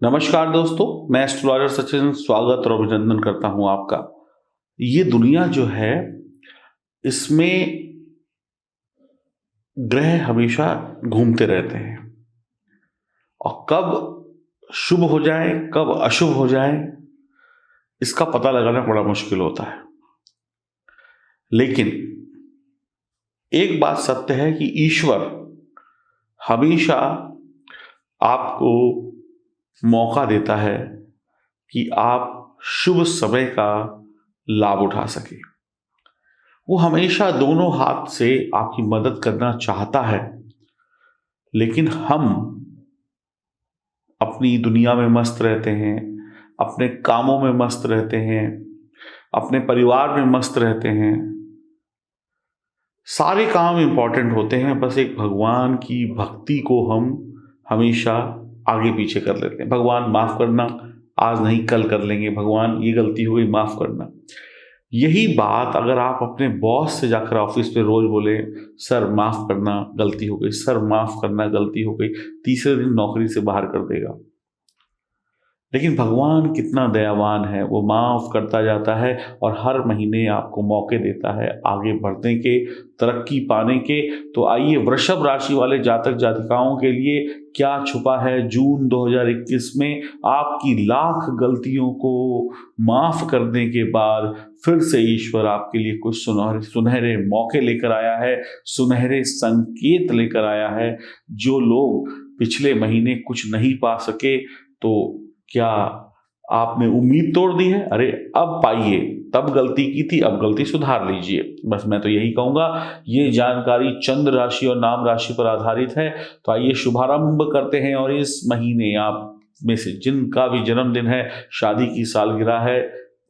नमस्कार दोस्तों, मैं एस्ट्रोलॉजर सचिन स्वागत और अभिनंदन करता हूं आपका। ये दुनिया जो है, इसमें ग्रह हमेशा घूमते रहते हैं और कब शुभ हो जाए कब अशुभ हो जाए इसका पता लगाना बड़ा मुश्किल होता है। लेकिन एक बात सत्य है कि ईश्वर हमेशा आपको मौका देता है कि आप शुभ समय का लाभ उठा सके। वो हमेशा दोनों हाथ से आपकी मदद करना चाहता है, लेकिन हम अपनी दुनिया में मस्त रहते हैं, अपने कामों में मस्त रहते हैं, अपने परिवार में मस्त रहते हैं। सारे काम इंपॉर्टेंट होते हैं, बस एक भगवान की भक्ति को हम हमेशा आगे पीछे कर लेते हैं। भगवान माफ करना, आज नहीं कल कर लेंगे, भगवान ये गलती हो गई माफ करना। यही बात अगर आप अपने बॉस से जाकर ऑफिस में रोज बोले, सर माफ करना गलती हो गई, सर माफ करना गलती हो गई, तीसरे दिन नौकरी से बाहर कर देगा। लेकिन भगवान कितना दयावान है, वो माफ करता जाता है और हर महीने आपको मौके देता है आगे बढ़ने के, तरक्की पाने के। तो आइए, वृषभ राशि वाले जातक जातिकाओं के लिए क्या छुपा है जून 2021 में। आपकी लाख गलतियों को माफ करने के बाद फिर से ईश्वर आपके लिए कुछ सुनहरे मौके लेकर आया है, सुनहरे संकेत लेकर आया है। जो लोग पिछले महीने कुछ नहीं पा सके, तो क्या आपने उम्मीद तोड़ दी है? अरे अब पाइए, तब गलती की थी, अब गलती सुधार लीजिए। बस मैं तो यही कहूंगा। ये जानकारी चंद्र राशि और नाम राशि पर आधारित है। तो आइए शुभारंभ करते हैं। और इस महीने आप में से जिनका भी जन्मदिन है, शादी की सालगिरह है,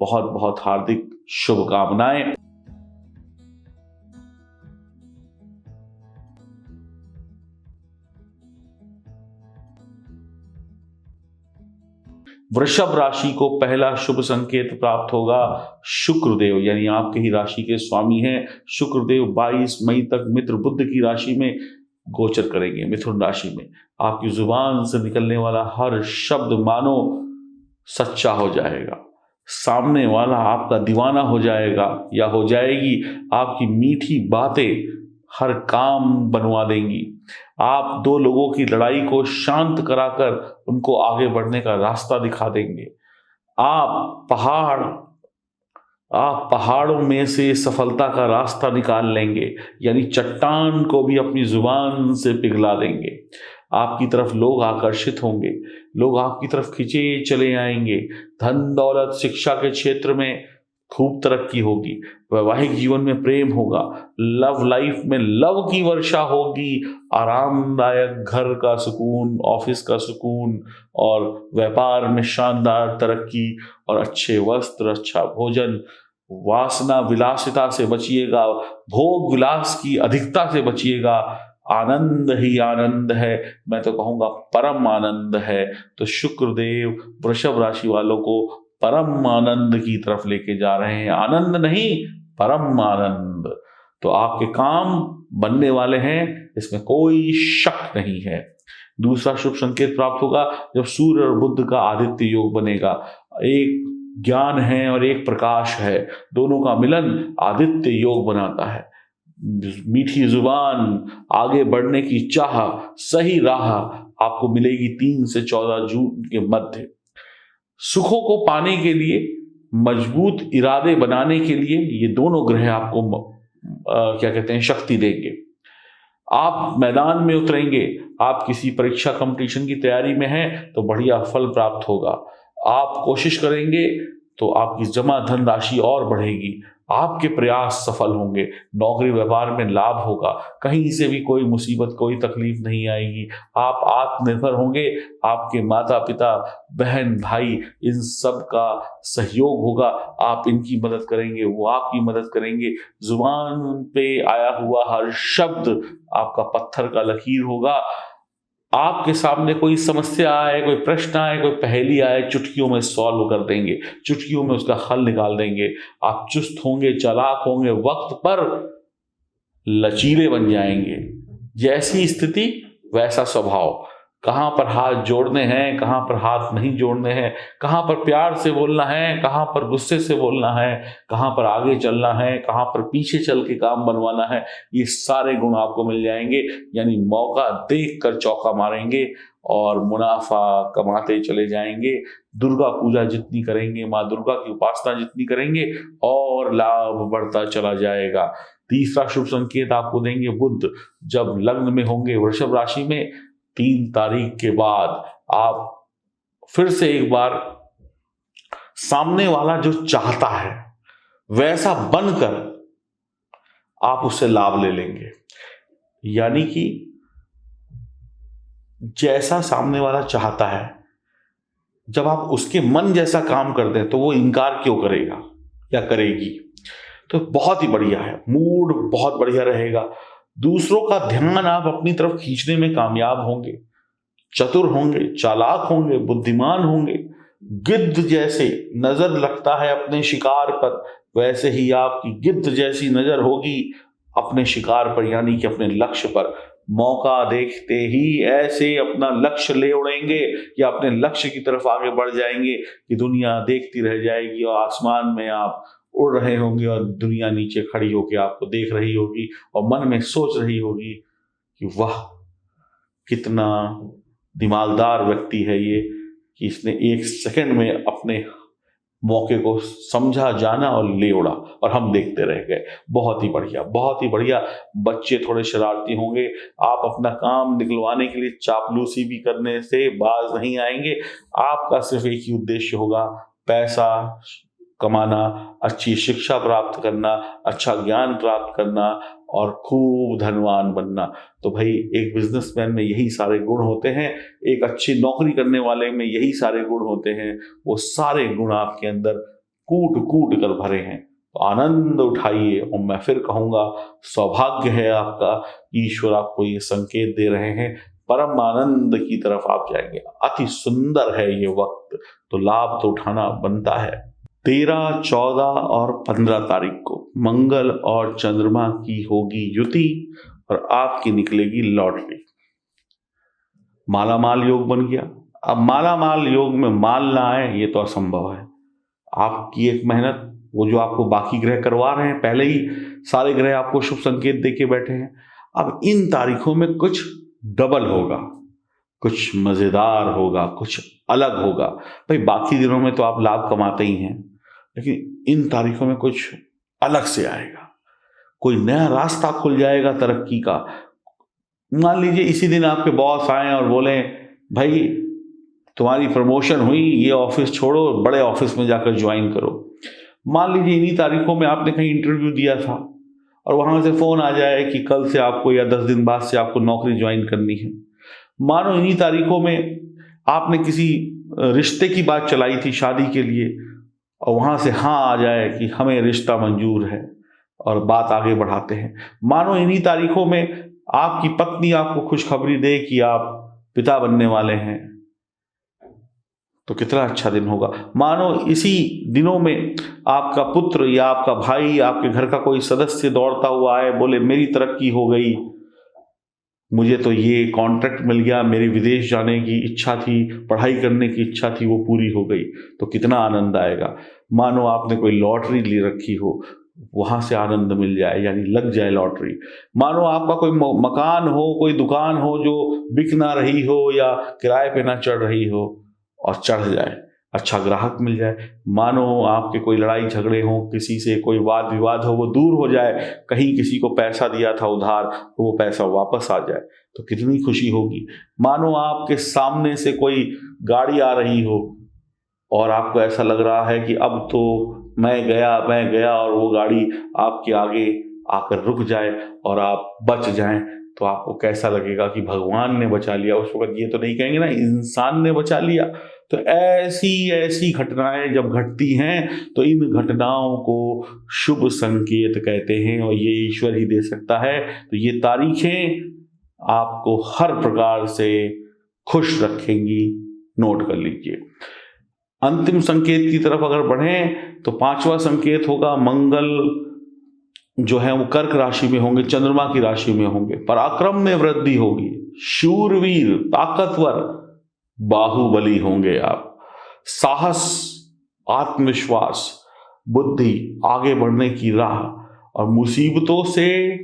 बहुत बहुत हार्दिक शुभकामनाएं। वृषभ राशि को पहला शुभ संकेत प्राप्त होगा। शुक्रदेव यानी आपके ही राशि के स्वामी हैं शुक्रदेव 22 मई तक मित्र बुध की राशि में गोचर करेंगे, मिथुन राशि में। आपकी जुबान से निकलने वाला हर शब्द मानो सच्चा हो जाएगा। सामने वाला आपका दीवाना हो जाएगा या हो जाएगी। आपकी मीठी बातें हर काम बनवा देंगी। आप दो लोगों की लड़ाई को शांत कराकर उनको आगे बढ़ने का रास्ता दिखा देंगे। आप पहाड़ों में से सफलता का रास्ता निकाल लेंगे, यानी चट्टान को भी अपनी जुबान से पिघला देंगे। आपकी तरफ लोग आकर्षित होंगे, लोग आपकी तरफ खिंचे चले आएंगे। धन दौलत शिक्षा के क्षेत्र में खूब तरक्की होगी। वैवाहिक जीवन में प्रेम होगा। लव लाइफ में लव की वर्षा होगी। आरामदायक घर का सुकून, ऑफिस का सुकून और व्यापार में शानदार तरक्की और अच्छे वस्त्र, अच्छा भोजन। वासना विलासिता से बचिएगा, भोग विलास की अधिकता से बचिएगा। आनंद ही आनंद है, मैं तो कहूंगा परम आनंद है। तो शुक्रदेव वृषभ राशि वालों को परम आनंद की तरफ लेके जा रहे हैं। आनंद नहीं, परम आनंद। तो आपके काम बनने वाले हैं, इसमें कोई शक नहीं है। दूसरा शुभ संकेत प्राप्त होगा जब सूर्य और बुध का आदित्य योग बनेगा। एक ज्ञान है और एक प्रकाश है, दोनों का मिलन आदित्य योग बनाता है। मीठी जुबान, आगे बढ़ने की चाह, सही राह आपको मिलेगी 3 से 14 जून के मध्य। सुखों को पाने के लिए, मजबूत इरादे बनाने के लिए ये दोनों ग्रह आपको क्या कहते हैं, शक्ति देंगे। आप मैदान में उतरेंगे, आप किसी परीक्षा कंपटीशन की तैयारी में हैं तो बढ़िया फल प्राप्त होगा। आप कोशिश करेंगे तो आपकी जमा धन राशि और बढ़ेगी। आपके प्रयास सफल होंगे। नौकरी व्यापार में लाभ होगा। कहीं से भी कोई मुसीबत, कोई तकलीफ नहीं आएगी। आप आत्मनिर्भर होंगे। आपके माता पिता, बहन भाई, इन सब का सहयोग होगा। आप इनकी मदद करेंगे, वो आपकी मदद करेंगे। जुबान पे आया हुआ हर शब्द आपका पत्थर का लकीर होगा। आपके सामने कोई समस्या आए, कोई प्रश्न आए, कोई पहेली आए, चुटकियों में सॉल्व कर देंगे, चुटकियों में उसका हल निकाल देंगे। आप चुस्त होंगे, चालाक होंगे, वक्त पर लचीले बन जाएंगे। जैसी स्थिति वैसा स्वभाव। कहाँ पर हाथ जोड़ने हैं, कहाँ पर हाथ नहीं जोड़ने हैं, कहाँ पर प्यार से बोलना है, कहाँ पर गुस्से से बोलना है, कहाँ पर आगे चलना है, कहाँ पर पीछे चल के काम बनवाना है, ये सारे गुण आपको मिल जाएंगे। यानी मौका देख कर चौका मारेंगे और मुनाफा कमाते चले जाएंगे। दुर्गा पूजा जितनी करेंगे, माँ दुर्गा की उपासना जितनी करेंगे, और लाभ बढ़ता चला जाएगा। तीसरा शुभ संकेत आपको देंगे बुध। जब लग्न में होंगे वृषभ राशि में, 3 तारीख के बाद आप फिर से एक बार सामने वाला जो चाहता है वैसा बनकर आप उससे लाभ ले लेंगे। यानी कि जैसा सामने वाला चाहता है, जब आप उसके मन जैसा काम करते हैं तो वो इनकार क्यों करेगा या करेगी। तो बहुत ही बढ़िया है, मूड बहुत बढ़िया रहेगा। दूसरों का ध्यान आप अपनी तरफ खींचने में कामयाब होंगे, चतुर होंगे, चालाक होंगे, बुद्धिमान होंगे। गिद्ध जैसे नजर लगता है अपने शिकार पर, वैसे ही आपकी गिद्ध जैसी नजर होगी अपने शिकार पर, यानी कि अपने लक्ष्य पर। मौका देखते ही ऐसे अपना लक्ष्य ले उड़ेंगे या अपने लक्ष्य की तरफ आगे बढ़ जाएंगे कि दुनिया देखती रह जाएगी और आसमान में आप उड़ रहे होंगे और दुनिया नीचे खड़ी होकर आपको देख रही होगी और मन में सोच रही होगी कि वाह, कितना दिमागदार व्यक्ति है ये कि इसने 1 सेकंड में अपने मौके को समझा, जाना और ले उड़ा और हम देखते रह गए। बहुत ही बढ़िया, बहुत ही बढ़िया। बच्चे थोड़े शरारती होंगे, आप अपना काम निकलवाने के लिए चापलूसी भी करने से बाज नहीं आएंगे। आपका सिर्फ एक ही उद्देश्य होगा, पैसा कमाना, अच्छी शिक्षा प्राप्त करना, अच्छा ज्ञान प्राप्त करना और खूब धनवान बनना। तो भाई एक बिजनेसमैन में यही सारे गुण होते हैं, एक अच्छी नौकरी करने वाले में यही सारे गुण होते हैं। वो सारे गुण आपके अंदर कूट कूट कर भरे हैं। तो आनंद उठाइए और मैं फिर कहूँगा सौभाग्य है आपका, ईश्वर आपको ये संकेत दे रहे हैं, परम आनंद की तरफ आप जाएंगे। अति सुंदर है ये वक्त, तो लाभ तो उठाना बनता है। 13, 14 और 15 तारीख को मंगल और चंद्रमा की होगी युति और आपकी निकलेगी लॉटरी। मालामाल योग बन गया। अब मालामाल योग में माल ना आए ये तो असंभव है। आपकी एक मेहनत, वो जो आपको बाकी ग्रह करवा रहे हैं, पहले ही सारे ग्रह आपको शुभ संकेत देके बैठे हैं। अब इन तारीखों में कुछ डबल होगा, कुछ मजेदार होगा, कुछ अलग होगा। भाई बाकी दिनों में तो आप लाभ कमाते ही हैं, लेकिन इन तारीखों में कुछ अलग से आएगा। कोई नया रास्ता खुल जाएगा तरक्की का। मान लीजिए इसी दिन आपके बॉस आए और बोले भाई तुम्हारी प्रमोशन हुई, ये ऑफिस छोड़ो, बड़े ऑफिस में जाकर ज्वाइन करो। मान लीजिए इन्हीं तारीखों में आपने कहीं इंटरव्यू दिया था और वहां से फोन आ जाए कि कल से आपको या 10 दिन बाद से आपको नौकरी ज्वाइन करनी है। मानो इन्हीं तारीखों में आपने किसी रिश्ते की बात चलाई थी शादी के लिए और वहां से हाँ आ जाए कि हमें रिश्ता मंजूर है और बात आगे बढ़ाते हैं। मानो इन्हीं तारीखों में आपकी पत्नी आपको खुशखबरी दे कि आप पिता बनने वाले हैं, तो कितना अच्छा दिन होगा। मानो इसी दिनों में आपका पुत्र या आपका भाई, आपके घर का कोई सदस्य दौड़ता हुआ आए, बोले मेरी तरक्की हो गई, मुझे तो ये कॉन्ट्रैक्ट मिल गया, मेरी विदेश जाने की इच्छा थी, पढ़ाई करने की इच्छा थी, वो पूरी हो गई, तो कितना आनंद आएगा। मानो आपने कोई लॉटरी ले रखी हो, वहां से आनंद मिल जाए, यानी लग जाए लॉटरी। मानो आपका कोई मकान हो, कोई दुकान हो जो बिक ना रही हो या किराए पे ना चढ़ रही हो और चढ़ जाए, अच्छा ग्राहक मिल जाए। मानो आपके कोई लड़ाई झगड़े हो, किसी से कोई वाद विवाद हो, वो दूर हो जाए, कहीं किसी को पैसा दिया था उधार तो वो पैसा वापस आ जाए, तो कितनी खुशी होगी। मानो आपके सामने से कोई गाड़ी आ रही हो और आपको ऐसा लग रहा है कि अब तो मैं गया और वो गाड़ी आपके आगे आकर रुक जाए और आप बच जाएं, तो आपको कैसा लगेगा कि भगवान ने बचा लिया। उस वक्त ये तो नहीं कहेंगे ना इंसान ने बचा लिया। तो ऐसी ऐसी घटनाएं जब घटती हैं तो इन घटनाओं को शुभ संकेत कहते हैं और ये ईश्वर ही दे सकता है। तो ये तारीखें आपको हर प्रकार से खुश रखेंगी, नोट कर लीजिए। अंतिम संकेत की तरफ अगर बढ़ें तो 5वां संकेत होगा मंगल जो है वो कर्क राशि में होंगे, चंद्रमा की राशि में होंगे। पराक्रम में वृद्धि होगी, शूरवीर, ताकतवर, बाहुबली होंगे आप। साहस, आत्मविश्वास, बुद्धि, आगे बढ़ने की राह, और मुसीबतों से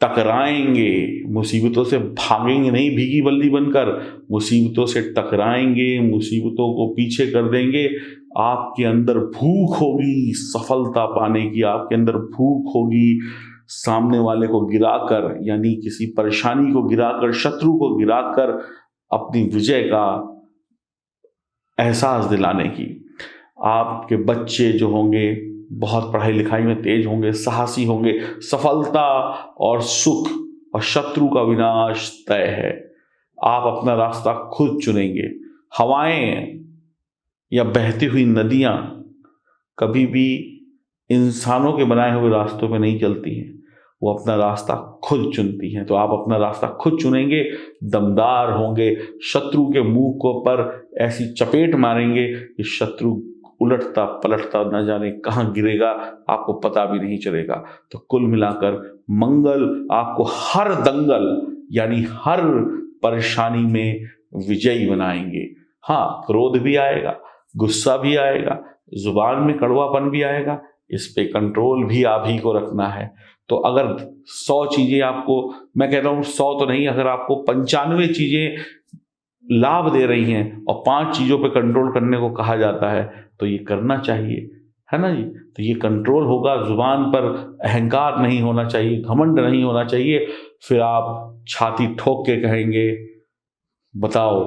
टकराएंगे, मुसीबतों से भागेंगे नहीं भीगी बल्ली बनकर, मुसीबतों से टकराएंगे, मुसीबतों को पीछे कर देंगे। आपके अंदर भूख होगी सफलता पाने की, आपके अंदर भूख होगी सामने वाले को गिराकर, यानी किसी परेशानी को गिराकर, शत्रु को गिराकर अपनी विजय का एहसास दिलाने की। आपके बच्चे जो होंगे बहुत पढ़ाई लिखाई में तेज होंगे, साहसी होंगे, सफलता और सुख और शत्रु का विनाश तय है। आप अपना रास्ता खुद चुनेंगे। हवाएं या बहती हुई नदियां कभी भी इंसानों के बनाए हुए रास्तों पे नहीं चलती हैं, वो अपना रास्ता खुद चुनती हैं। तो आप अपना रास्ता खुद चुनेंगे, दमदार होंगे, शत्रु के मुंह को पर ऐसी चपेट मारेंगे कि शत्रु उलटता पलटता न जाने कहाँ गिरेगा, आपको पता भी नहीं चलेगा। तो कुल मिलाकर मंगल आपको हर दंगल यानी हर परेशानी में विजयी बनाएंगे। हाँ, क्रोध भी आएगा, गुस्सा भी आएगा, जुबान में कड़वापन भी आएगा, इस पे कंट्रोल भी आप ही को रखना है। तो अगर 100 चीजें आपको, मैं कह रहा हूँ 100 तो नहीं, अगर आपको 95 चीजें लाभ दे रही हैं और 5 चीजों पे कंट्रोल करने को कहा जाता है, तो ये करना चाहिए, है ना जी। तो ये कंट्रोल होगा, जुबान पर अहंकार नहीं होना चाहिए, घमंड नहीं होना चाहिए। फिर आप छाती ठोक के कहेंगे, बताओ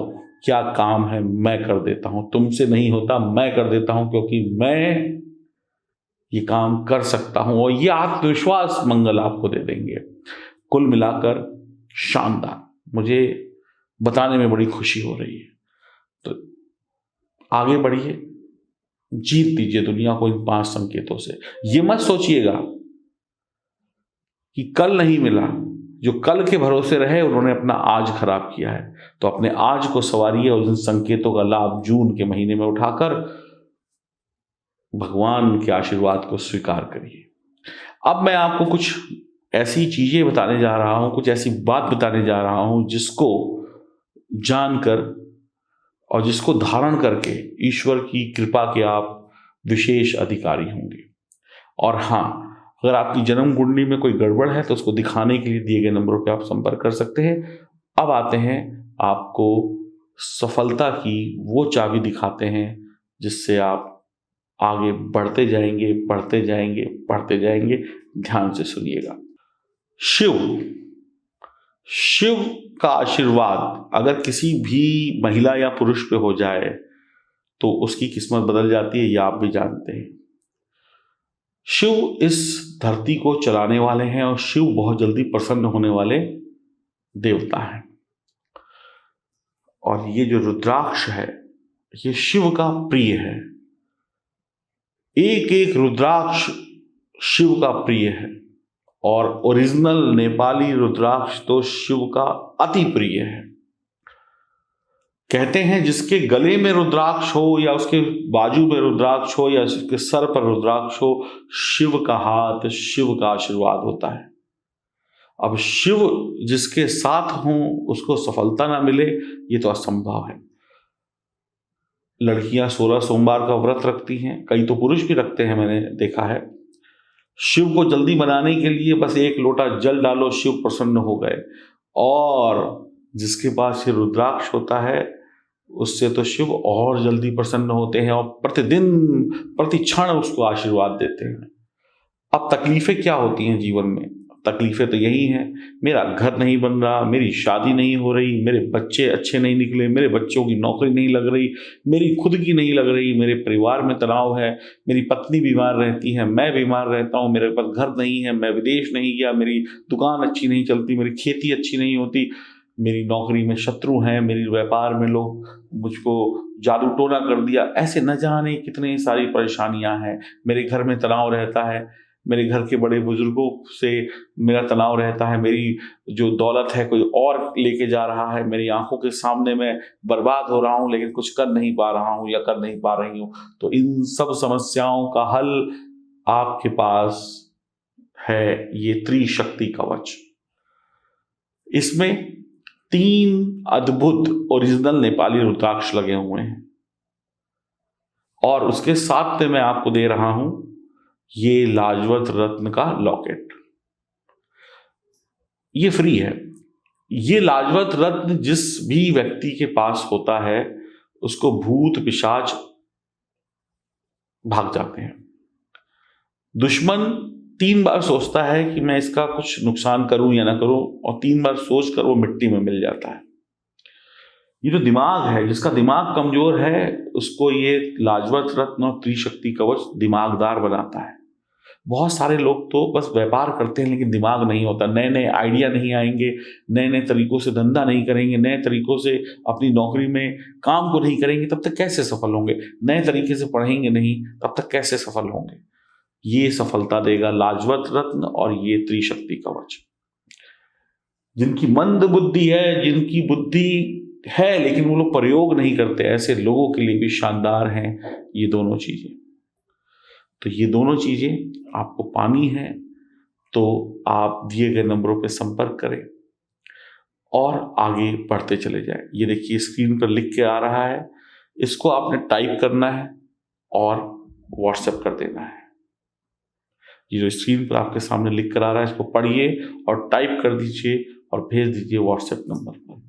क्या काम है, मैं कर देता हूं, तुमसे नहीं होता मैं कर देता हूं, क्योंकि मैं ये काम कर सकता हूं। और ये आत्मविश्वास मंगल आपको दे देंगे। कुल मिलाकर शानदार, मुझे बताने में बड़ी खुशी हो रही है। तो आगे बढ़िए, जीत दीजिए दुनिया को इन 5 संकेतों से। ये मत सोचिएगा कि कल नहीं मिला, जो कल के भरोसे रहे उन्होंने अपना आज खराब किया है। तो अपने आज को संवारिए और इन संकेतों का लाभ जून के महीने में उठाकर भगवान के आशीर्वाद को स्वीकार करिए। अब मैं आपको कुछ ऐसी चीजें बताने जा रहा हूं, कुछ ऐसी बात बताने जा रहा हूं जिसको जानकर और जिसको धारण करके ईश्वर की कृपा के आप विशेष अधिकारी होंगे। और हाँ, अगर आपकी जन्म कुंडली में कोई गड़बड़ है तो उसको दिखाने के लिए दिए गए नंबरों पर आप संपर्क कर सकते हैं। अब आते हैं, आपको सफलता की वो चाबी दिखाते हैं जिससे आप आगे बढ़ते जाएंगे, बढ़ते जाएंगे, बढ़ते जाएंगे। ध्यान से सुनिएगा। शिव का आशीर्वाद अगर किसी भी महिला या पुरुष पे हो जाए तो उसकी किस्मत बदल जाती है, ये आप भी जानते हैं। शिव इस धरती को चलाने वाले हैं और शिव बहुत जल्दी प्रसन्न होने वाले देवता हैं। और ये जो रुद्राक्ष है ये शिव का प्रिय है। एक एक रुद्राक्ष शिव का प्रिय है और ओरिजिनल नेपाली रुद्राक्ष तो शिव का अति प्रिय है। कहते हैं जिसके गले में रुद्राक्ष हो या उसके बाजू में रुद्राक्ष हो या उसके सर पर रुद्राक्ष हो, शिव का हाथ, शिव का आशीर्वाद होता है। अब शिव जिसके साथ हो उसको सफलता ना मिले, ये तो असंभव है। लड़कियां 16 सोमवार का व्रत रखती हैं, कई तो पुरुष भी रखते हैं, मैंने देखा है। शिव को जल्दी बनाने के लिए बस 1 लोटा जल डालो, शिव प्रसन्न हो गए। और जिसके पास ये रुद्राक्ष होता है उससे तो शिव और जल्दी प्रसन्न होते हैं और प्रतिदिन प्रति क्षण उसको आशीर्वाद देते हैं। अब तकलीफें क्या होती हैं जीवन में? तकलीफें तो यही हैं, मेरा घर नहीं बन रहा, मेरी शादी नहीं हो रही, मेरे बच्चे अच्छे नहीं निकले, मेरे बच्चों की नौकरी नहीं लग रही, मेरी खुद की नहीं लग रही, मेरे परिवार में तनाव है, मेरी पत्नी बीमार रहती है, मैं बीमार रहता हूँ, मेरे पास घर नहीं है, मैं विदेश नहीं गया, मेरी दुकान अच्छी नहीं चलती, मेरी खेती अच्छी नहीं होती, मेरी नौकरी में शत्रु हैं, मेरी व्यापार में लोग मुझको जादू टोना कर दिया। ऐसे न जाने कितनी सारी परेशानियां हैं। मेरे घर में तनाव रहता है, मेरे घर के बड़े बुजुर्गों से मेरा तनाव रहता है, मेरी जो दौलत है कोई और लेके जा रहा है, मेरी आंखों के सामने मैं बर्बाद हो रहा हूँ लेकिन कुछ कर नहीं पा रहा हूँ या कर नहीं पा रही हूँ। तो इन सब समस्याओं का हल आपके पास है ये त्रिशक्ति कवच। इसमें 3 अद्भुत ओरिजिनल नेपाली रुद्राक्ष लगे हुए हैं और उसके साथ में मैं आपको दे रहा हूं ये लाजवंत रत्न का लॉकेट। ये फ्री है। ये लाजवंत रत्न जिस भी व्यक्ति के पास होता है उसको भूत पिशाच भाग जाते हैं। दुश्मन 3 बार सोचता है कि मैं इसका कुछ नुकसान करूं या ना करूं, और 3 बार सोचकर वो मिट्टी में मिल जाता है। ये जो दिमाग है, जिसका दिमाग कमजोर है, उसको ये लाजवंत रत्न और त्रिशक्ति कवच दिमागदार बनाता है। बहुत सारे लोग तो बस व्यापार करते हैं लेकिन दिमाग नहीं होता, नए नए आइडिया नहीं आएंगे, नए नए तरीकों से धंधा नहीं करेंगे, नए तरीकों से अपनी नौकरी में काम को नहीं करेंगे, तब तक कैसे सफल होंगे? नए तरीके से पढ़ेंगे नहीं, तब तक कैसे सफल होंगे? ये सफलता देगा लाजवंत रत्न और ये त्रिशक्ति कवच। जिनकी मंद बुद्धि है, जिनकी बुद्धि है लेकिन वो लोग प्रयोग नहीं करते, ऐसे लोगों के लिए भी शानदार हैं ये दोनों चीजें। तो ये दोनों चीजें आपको पानी है तो आप दिए गए नंबरों पर संपर्क करें और आगे बढ़ते चले जाएं। ये देखिए स्क्रीन पर लिख के आ रहा है, इसको आपने टाइप करना है और व्हाट्सएप कर देना है। ये जो स्क्रीन पर आपके सामने लिख कर आ रहा है इसको पढ़िए और टाइप कर दीजिए और भेज दीजिए व्हाट्सएप नंबर पर,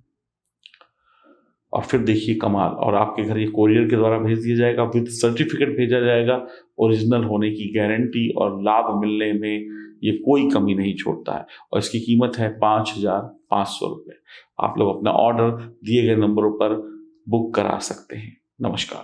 और फिर देखिए कमाल। और आपके घर ये कोरियर के द्वारा भेज दिया जाएगा, विद सर्टिफिकेट भेजा जाएगा, ओरिजिनल होने की गारंटी, और लाभ मिलने में ये कोई कमी नहीं छोड़ता है। और इसकी कीमत है 5,500 रुपये। आप लोग अपना ऑर्डर दिए गए नंबरों पर बुक करा सकते हैं। नमस्कार।